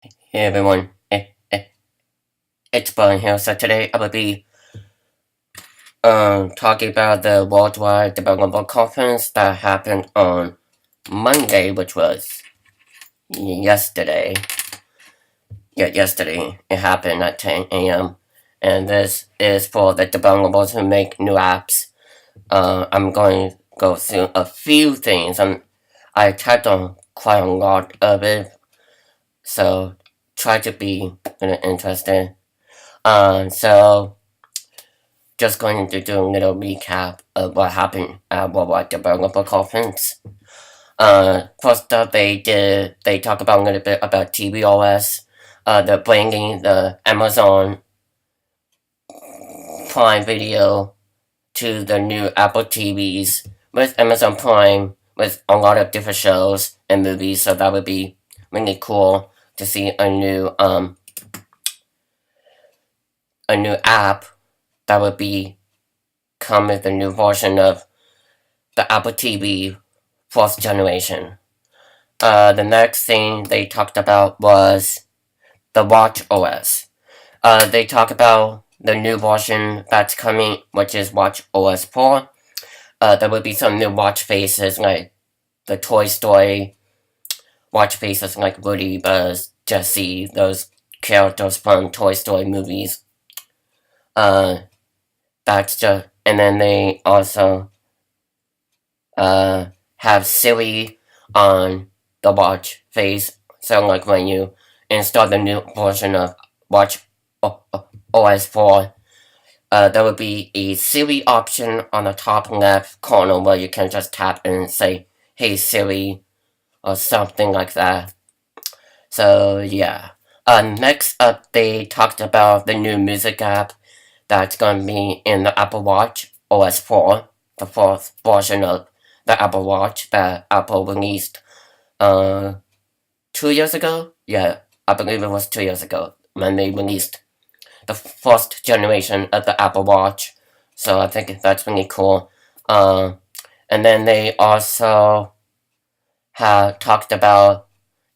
Hey everyone, it's Brian here. So today I will be talking about the Worldwide Development Conference that happened on Monday, which was yesterday. Yeah, yesterday it happened at 10 a.m. And this is for the developers who make new apps. I'm going to go through a few things. I typed on quite a lot of it, so try to be interested. So just going to do a little recap of what happened at Worldwide Developer Conference. First up, they talk about a little bit about tvOS. They're bringing the Amazon Prime Video to the new Apple TVs with Amazon Prime with a lot of different shows and movies. So that would be really cool to see a new app that would be come with a new version of the Apple TV fourth generation. The next thing they talked about was the Watch OS. They talk about the new version that's coming, which is Watch OS 4. There will be some new watch faces like the Toy Story watch faces like Woody, Buzz, Jessie, those characters from Toy Story movies. That's just, and then they also have Siri on the watch face. So like when you install the new version of Watch OS 4, there will be a Siri option on the top left corner where you can just tap and say, "Hey Siri," or something like that. So yeah. Next up, they talked about the new music app that's going to be in the Apple Watch OS 4, the fourth version of the Apple Watch that Apple released 2 years ago. Yeah, I believe it was 2 years ago when they released the first generation of the Apple Watch. So I think that's really cool. And then they also have talked about,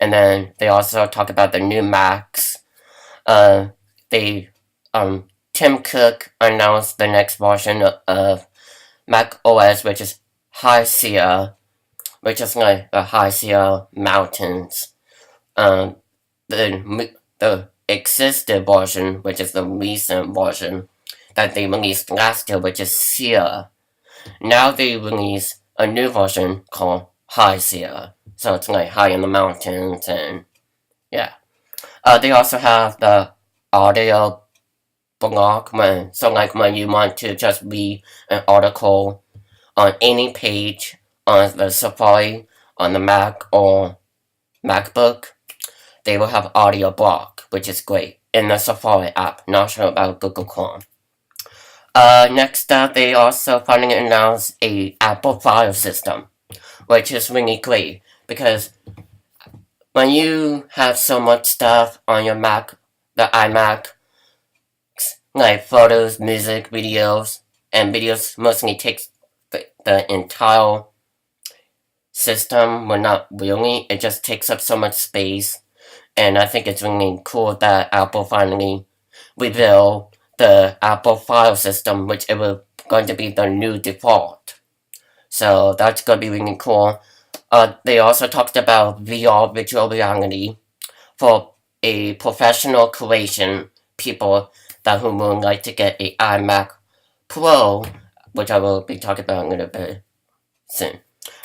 and then they also talked about the new Macs. They Tim Cook announced the next version of Mac OS, which is High Sierra, which is like the High Sierra Mountains. The existing version, which is the recent version that they released last year, which is Sierra. Now they release a new version called High Sierra. So it's like high in the mountains, and yeah. They also have the audio blog when you want to just read an article on any page on the Safari, on the Mac or MacBook, they will have audio blog, which is great, in the Safari app. Not sure about Google Chrome. Next up, they also finally announced a Apple file system, which is really great because when you have so much stuff on your Mac, the iMac, like photos, music, videos, and videos mostly takes the entire system, well not really, it just takes up so much space, and I think it's really cool that Apple finally revealed the Apple file system, which it will going to be the new default. So that's going to be really cool. They also talked about VR virtual reality for a professional creation people that who would like to get a iMac Pro, which I will be talking about a little bit soon.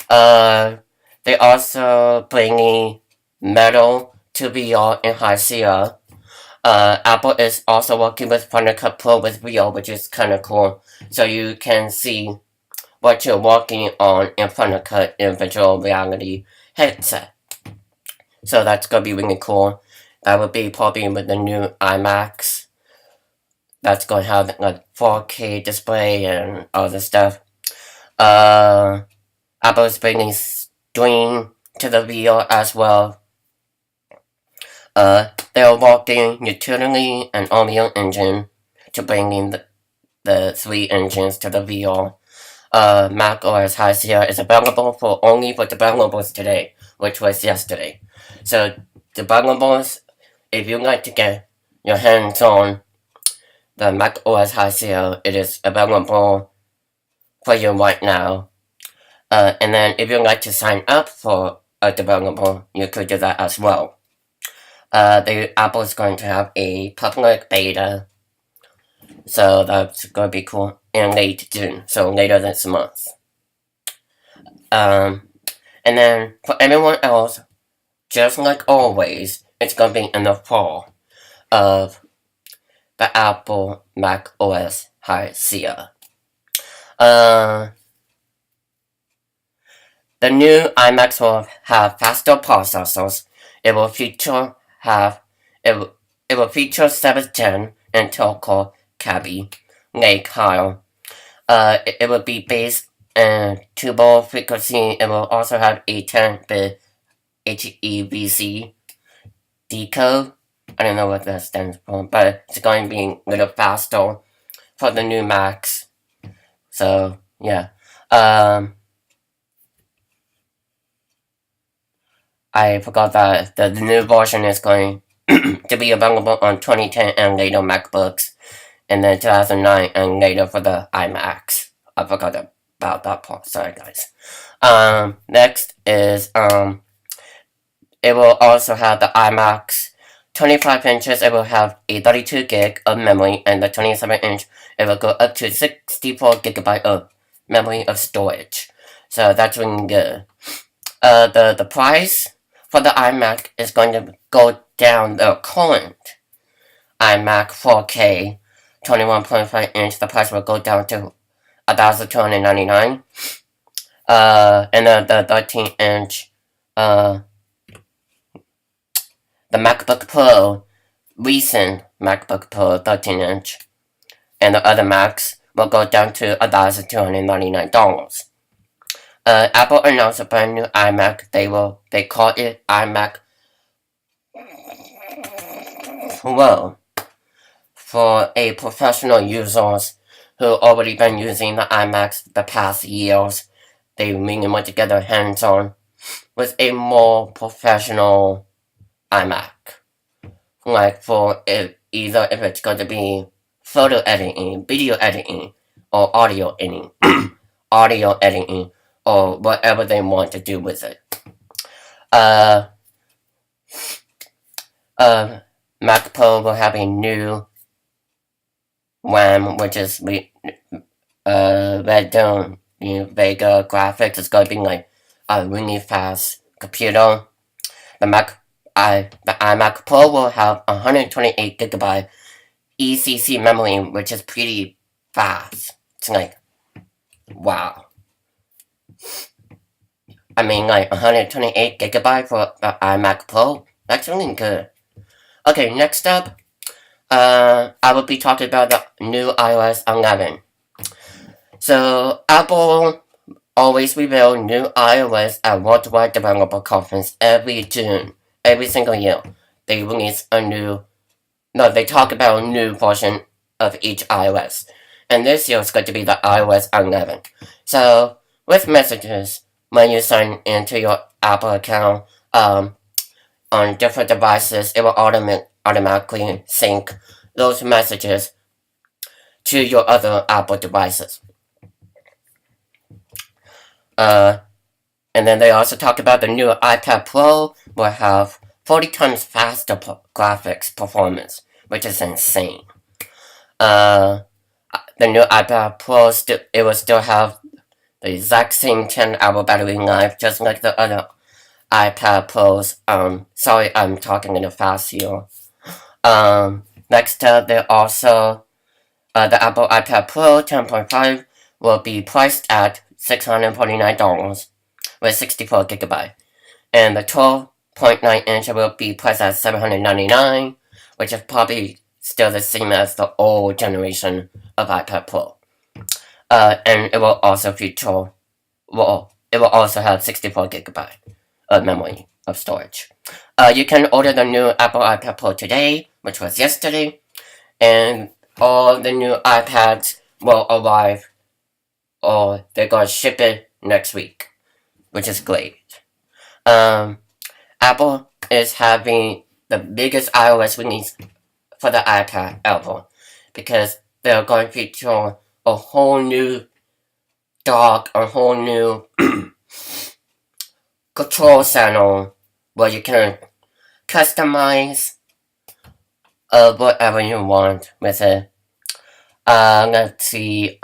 They also bringing Metal to VR in High Sierra. Apple is also working with Final Cut Pro with VR, which is kind of cool. So you can see what you're working on in Final Cut in virtual reality headset. So that's gonna be really cool. That would be probably with the new iMacs. That's gonna have like 4K display and all this stuff. Apple is bringing Stream to the VR as well. They are working Utility and Unreal Engine to bring in the three engines to the VR. Mac OS High Sierra is available only for developers today, which was yesterday. So developers if you'd like to get your hands on the Mac OS High Sale, it is available for you right now. And then if you'd like to sign up for a developer, you could do that as well. Apple is going to have a public beta, so that's going to be cool, in late June, so later this month. And then for everyone else, just like always, it's going to be in the fall of the Apple Mac OS High Sierra. The new iMacs will have faster processors. It will feature 7th Gen Intel Core Kaby Lake High. It will be based in 2-ball frequency. It will also have a 10-bit HEVC decode. I don't know what that stands for, but it's going to be a little faster for the new Macs. So, yeah. I forgot that the new version is going to be available on 2010 and later MacBooks, and then 2009 and later for the iMacs. I forgot about that part. Sorry, guys. Next is, it will also have the iMacs 25 inches. It will have a 32 gig of memory, and the 27 inch, it will go up to 64 gigabyte of memory of storage. So that's really good. The price for the iMac is going to go down. The current iMac 4K 21.5 inch, the price will go down to $1,299. And the 13 inch, the MacBook Pro, recent MacBook Pro 13 inch, and the other Macs will go down to $1,299. Apple announced a brand new iMac. They call it iMac Pro for a professional users who already been using the iMacs the past years. They really want to get their hands on with a more professional iMac. Like for either if it's going to be photo editing, video editing, or audio editing, or whatever they want to do with it. Mac Pro will have a new RAM, which is Radeon Vega graphics. It's going to be like a really fast computer. The iMac Pro will have 128 gigabyte ECC memory, which is pretty fast. It's like, wow. I mean, like 128 gigabyte for the iMac Pro. That's really good. Okay, next up, I will be talking about the new iOS 11. So, Apple always reveal new iOS at Worldwide Developer Conference every June, every single year. They release they talk about a new version of each iOS. And this year is going to be the iOS 11. So, with messages, when you sign into your Apple account on different devices, it will automatically sync those messages to your other Apple devices. And then they also talk about the new iPad Pro will have 40 times faster graphics performance, which is insane. The new iPad Pro it will still have the exact same 10-hour battery life, just like the other iPad Pros. Sorry, I'm talking in a fast here. Next up, they also, the Apple iPad Pro 10.5 will be priced at $649 with 64 gigabyte, and the 12.9 inch will be priced at $799, which is probably still the same as the old generation of iPad Pro. And it will also have 64 gigabyte of memory of storage. You can order the new Apple iPad Pro today, which was yesterday, and all the new iPads will arrive, or they're gonna ship it next week, which is great. Apple is having the biggest iOS release for the iPad ever, because they're going to feature a whole new dock, a whole new control center where you can customize whatever you want with it. Let's see.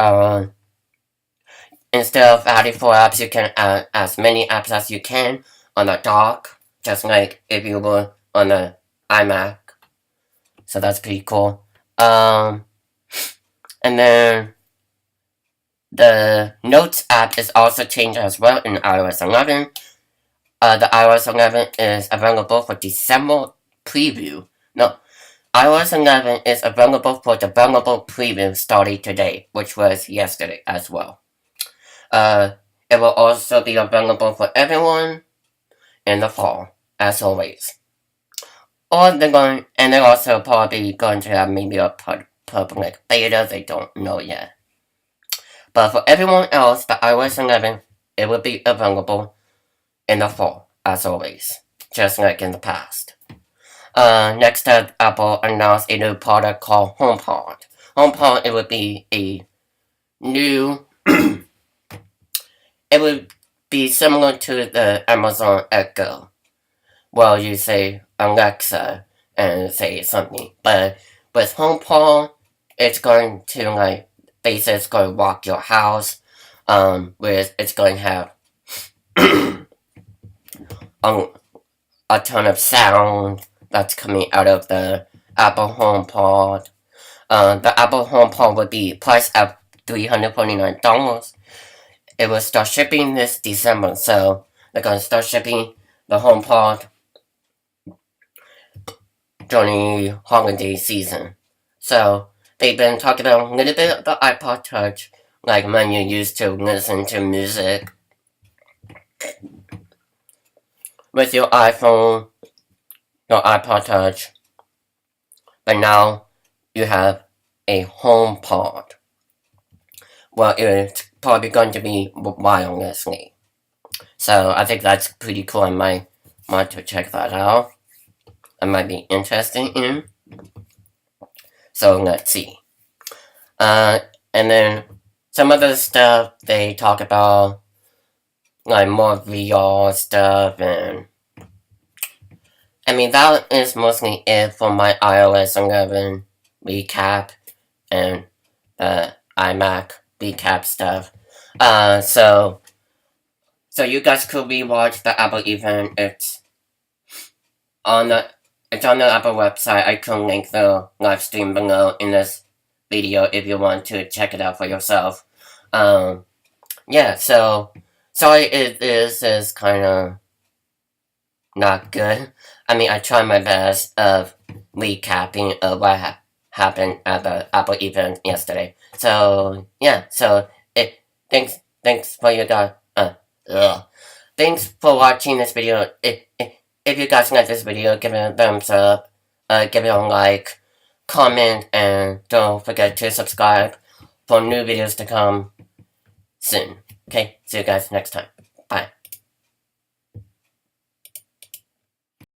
Instead of adding 4 apps, you can add as many apps as you can on a dock, just like if you were on an iMac. So that's pretty cool. And then the Notes app is also changed as well in iOS 11. The iOS 11 is available for December preview. No, iOS 11 is available for developer preview starting today, which was yesterday as well. It will also be available for everyone in the fall, as always. Or they're also probably going to have maybe a public beta, they don't know yet. But for everyone else, the iOS 11, it will be available in the fall, as always, just like in the past. Next up, Apple announced a new product called HomePod. HomePod, it would be a new it would be similar to the Amazon Echo. Well, you say Alexa and say something, but with HomePod, it's going to basically it's going to walk your house. Where it's going to have a ton of sound that's coming out of the Apple HomePod. The Apple HomePod would be priced at $349. It will start shipping this December, so they're going to start shipping the HomePod during the holiday season. So they've been talking about a little bit about iPod Touch, like when you used to listen to music with your iPhone, your iPod Touch, but now you have a HomePod. Well, it's probably going to be wirelessly. So I think that's pretty cool. I might want to check that out. I might be interested in. So let's see. And then some other stuff they talk about, like more VR stuff, and I mean that is mostly it for my iOS 11 recap and the iMac recap stuff. So you guys could rewatch the Apple event. It's on the Apple website. I can link the live stream below in this video if you want to check it out for yourself. Yeah, so sorry if this is kind of not good. I mean, I tried my best of recapping of what happened at the Apple event yesterday. So yeah, thanks for your guys. Thanks for watching this video. If you guys like this video, give it a thumbs up, give it a like, comment, and don't forget to subscribe for new videos to come soon. Okay, see you guys next time. Bye.